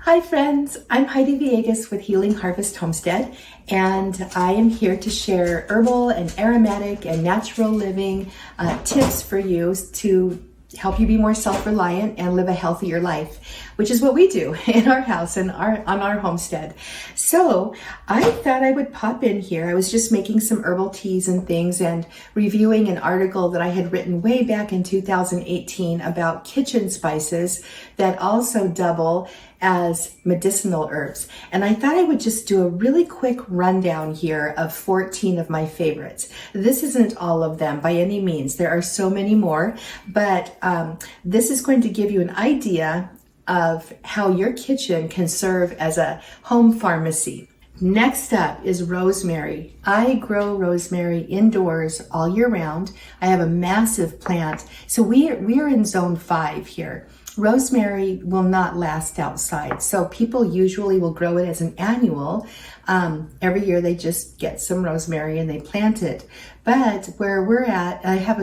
Hi friends, I'm Heidi Villegas with Healing Harvest Homestead, and I am here to share herbal and aromatic and natural living tips for you to help you be more self-reliant and live a healthier life, which is what we do in our house and on our homestead. So I thought I would pop in here. I was just making some herbal teas and things and reviewing an article that I had written way back in 2018 about kitchen spices that also double as medicinal herbs. And I thought I would just do a really quick rundown here of 14 of my favorites. This isn't all of them by any means. There are so many more, but this is going to give you an idea of how your kitchen can serve as a home pharmacy. Next up is rosemary. I grow rosemary indoors all year round. I have a massive plant. So we are in zone 5 here. Rosemary will not last outside. So people usually will grow it as an annual. Every year they just get some rosemary and they plant it. But where we're at, I have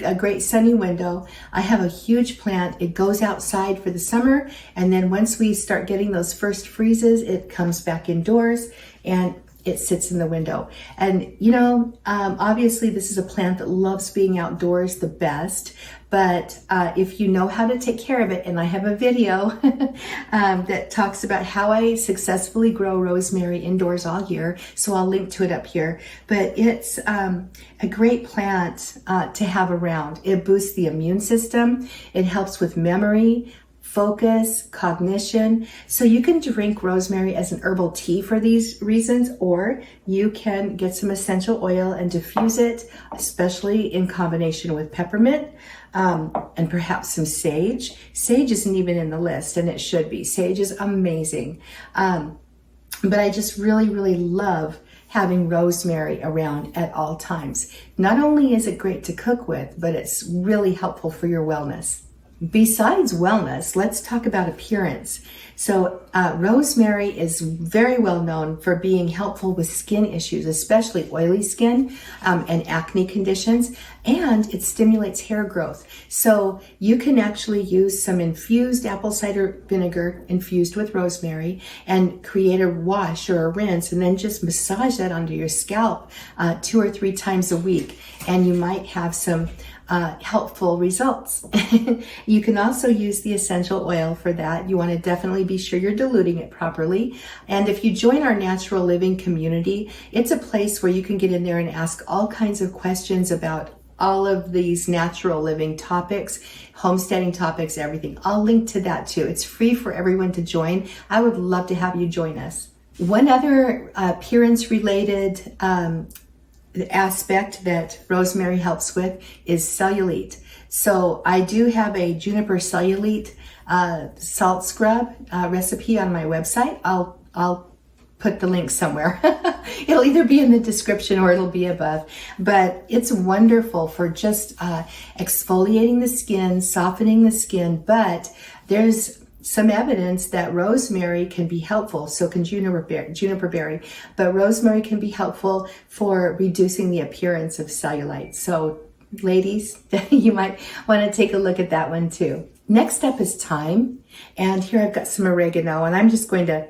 a great sunny window. I have a huge plant. It goes outside for the summer. And then once we start getting those first freezes, it comes back indoors and it sits in the window. And you know, obviously this is a plant that loves being outdoors the best, but if you know how to take care of it, and I have a video that talks about how I successfully grow rosemary indoors all year, so I'll link to it up here. But it's a great plant to have around. It boosts the immune system. It helps with memory, focus, cognition. So you can drink rosemary as an herbal tea for these reasons, or you can get some essential oil and diffuse it, especially in combination with peppermint and perhaps some sage. Sage isn't even in the list, and it should be. Sage is amazing. But I just really love having rosemary around at all times. Not only is it great to cook with, but it's really helpful for your wellness. Besides wellness, let's talk about appearance. So rosemary is very well known for being helpful with skin issues, especially oily skin and acne conditions, and it stimulates hair growth. So you can actually use some infused apple cider vinegar infused with rosemary and create a wash or a rinse, and then just massage that onto your scalp 2 or 3 times a week, and you might have some helpful results. You can also use the essential oil for that. You want to definitely be sure you're diluting it properly. And if you join our natural living community, it's a place where you can get in there and ask all kinds of questions about all of these natural living topics, homesteading topics, everything. I'll link to that too. It's free for everyone to join. I would love to have you join us. One other appearance related aspect that rosemary helps with is cellulite. So I do have a juniper cellulite salt scrub recipe on my website. I'll put the link somewhere. It'll either be in the description or it'll be above. But it's wonderful for just exfoliating the skin, softening the skin. But there's some evidence that rosemary can be helpful, so can juniper berry, but rosemary can be helpful for reducing the appearance of cellulite. So ladies, you might want to take a look at that one too. Next up is thyme, and here I've got some oregano, and I'm just going to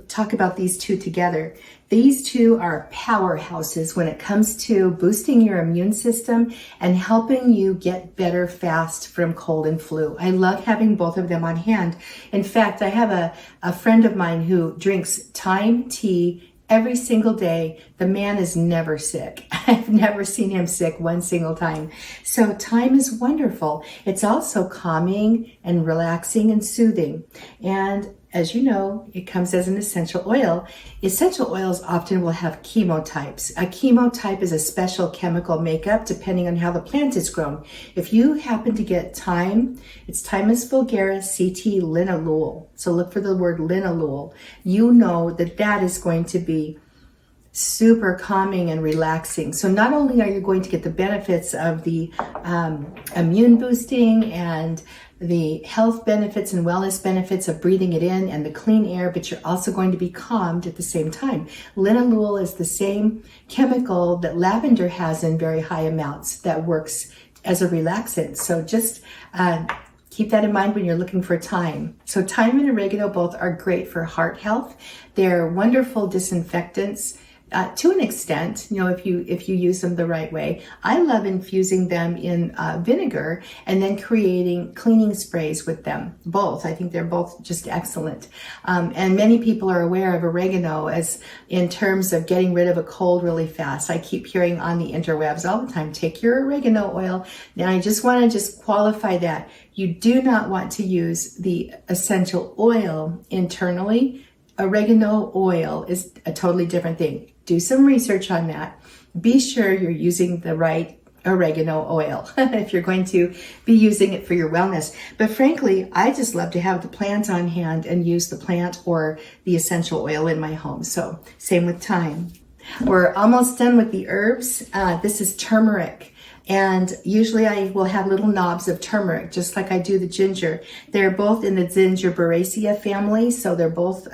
talk about these two together. These two are powerhouses when it comes to boosting your immune system and helping you get better fast from cold and flu. I love having both of them on hand. In fact, I have a friend of mine who drinks thyme tea every single day. The man is never sick. I've never seen him sick one single time. So thyme is wonderful. It's also calming and relaxing and soothing. And as you know, it comes as an essential oil. Essential oils often will have chemotypes. A chemotype is a special chemical makeup depending on how the plant is grown. If you happen to get thyme, it's Thymus vulgaris CT linalool. So look for the word linalool. You know that that is going to be super calming and relaxing. So not only are you going to get the benefits of the immune boosting and the health benefits and wellness benefits of breathing it in and the clean air, but you're also going to be calmed at the same time. Linalool is the same chemical that lavender has in very high amounts that works as a relaxant. So just keep that in mind when you're looking for thyme. So thyme and oregano both are great for heart health. They're wonderful disinfectants. To an extent, if you use them the right way. I love infusing them in vinegar and then creating cleaning sprays with them. Both, I think they're both just excellent. And many people are aware of oregano as in terms of getting rid of a cold really fast. I keep hearing on the interwebs all the time, take your oregano oil. And I just want to qualify that. You do not want to use the essential oil internally. Oregano oil is a totally different thing. Do some research on that. Be sure you're using the right oregano oil if you're going to be using it for your wellness. But frankly, I just love to have the plant on hand and use the plant or the essential oil in my home. So same with thyme. We're almost done with the herbs. This is turmeric. And usually I will have little knobs of turmeric, just like I do the ginger. They're both in the Zingiberaceae family, so they're both,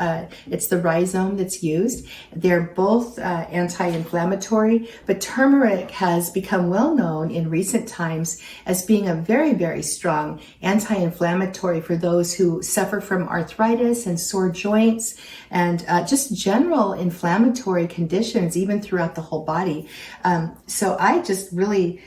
it's the rhizome that's used. They're both anti-inflammatory, but turmeric has become well known in recent times as being a very, very strong anti-inflammatory for those who suffer from arthritis and sore joints and just general inflammatory conditions, even throughout the whole body. So I just really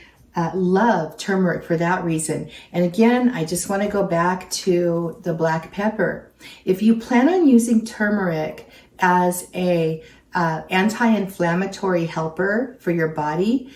love turmeric for that reason. And again, I just want to go back to the black pepper. If you plan on using turmeric as a anti-inflammatory helper for your body,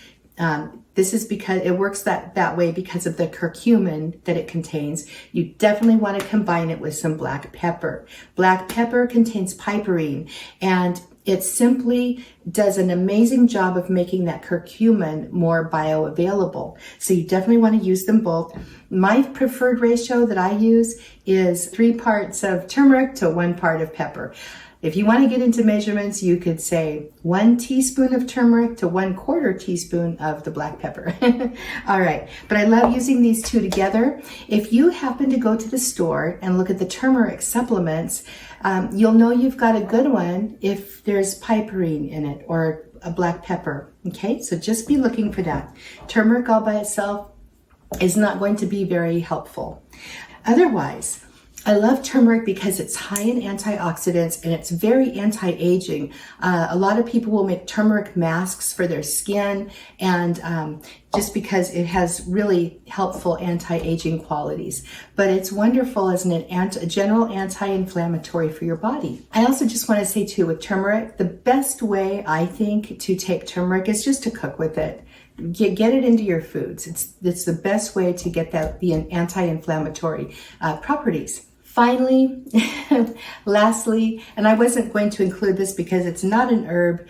this is because it works that way because of the curcumin that it contains. You definitely want to combine it with some black pepper. Black pepper contains piperine, and it simply does an amazing job of making that curcumin more bioavailable. So you definitely want to use them both. My preferred ratio that I use is 3 parts of turmeric to 1 part of pepper. If you want to get into measurements, you could say 1 teaspoon of turmeric to 1/4 teaspoon of the black pepper. All right, but I love using these two together. If you happen to go to the store and look at the turmeric supplements, you'll know you've got a good one if there's piperine in it or a black pepper. Okay, so just be looking for that. Turmeric all by itself is not going to be very helpful. Otherwise, I love turmeric because it's high in antioxidants and it's very anti-aging. A lot of people will make turmeric masks for their skin, and just because it has really helpful anti-aging qualities. But it's wonderful as a general anti-inflammatory for your body. I also just want to say too, with turmeric, the best way I think to take turmeric is just to cook with it. Get it into your foods. It's the best way to get the anti-inflammatory properties. Finally, lastly, and I wasn't going to include this because it's not an herb,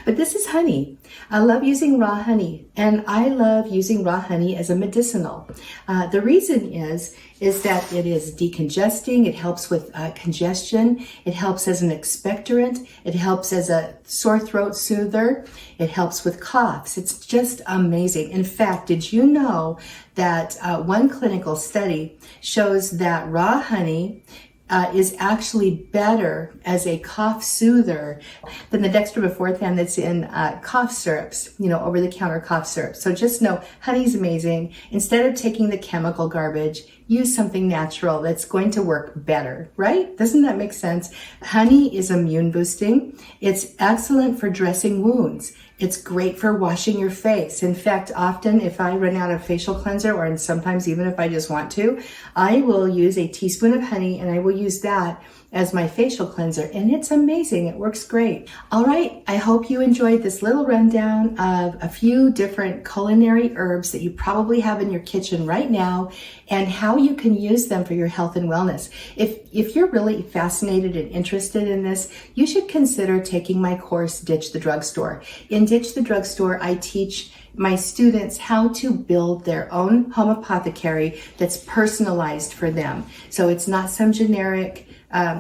but this is honey. I love using raw honey, and I love using raw honey as a medicinal. The reason is that it is decongesting. It helps with congestion. It helps as an expectorant. It helps as a sore throat soother. It helps with coughs. It's just amazing. In fact, did you know that one clinical study shows that raw honey is actually better as a cough soother than the dextromethorphan that's in cough syrups, over-the-counter cough syrups. So just know, honey's amazing. Instead of taking the chemical garbage, use something natural that's going to work better, right? Doesn't that make sense? Honey is immune boosting. It's excellent for dressing wounds. It's great for washing your face. In fact, often if I run out of facial cleanser, and sometimes even if I just want to, I will use a teaspoon of honey and I will use that as my facial cleanser, and it's amazing. It works great. All right, I hope you enjoyed this little rundown of a few different culinary herbs that you probably have in your kitchen right now and how you can use them for your health and wellness. If you're really fascinated and interested in this, you should consider taking my course, Ditch the Drugstore. In Ditch the Drugstore, I teach my students how to build their own home apothecary that's personalized for them. So it's not some generic,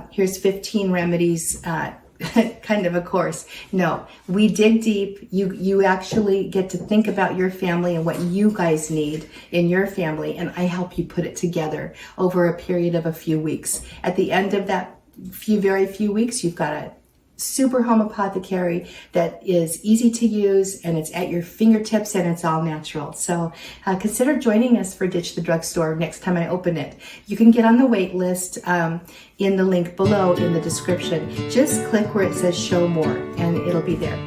here's 15 remedies, kind of a course. No, we dig deep. You actually get to think about your family and what you guys need in your family, and I help you put it together over a period of a few weeks. At the end of that very few weeks, you've got super home apothecary that is easy to use, and it's at your fingertips, and it's all natural. So consider joining us for Ditch the Drugstore next time I open it. You can get on the wait list in the link below in the description. Just click where it says show more and it'll be there.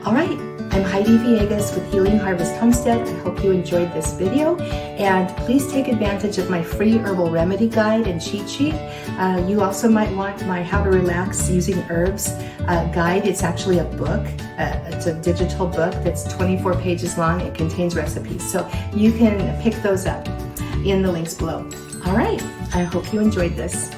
All right, I'm Heidi Villegas with Healing Harvest Homestead. I hope you enjoyed this video, and please take advantage of my free herbal remedy guide and cheat sheet. You also might want my How to Relax Using Herbs guide. It's actually a book. It's a digital book that's 24 pages long. It contains recipes, so you can pick those up in the links below. All right, I hope you enjoyed this.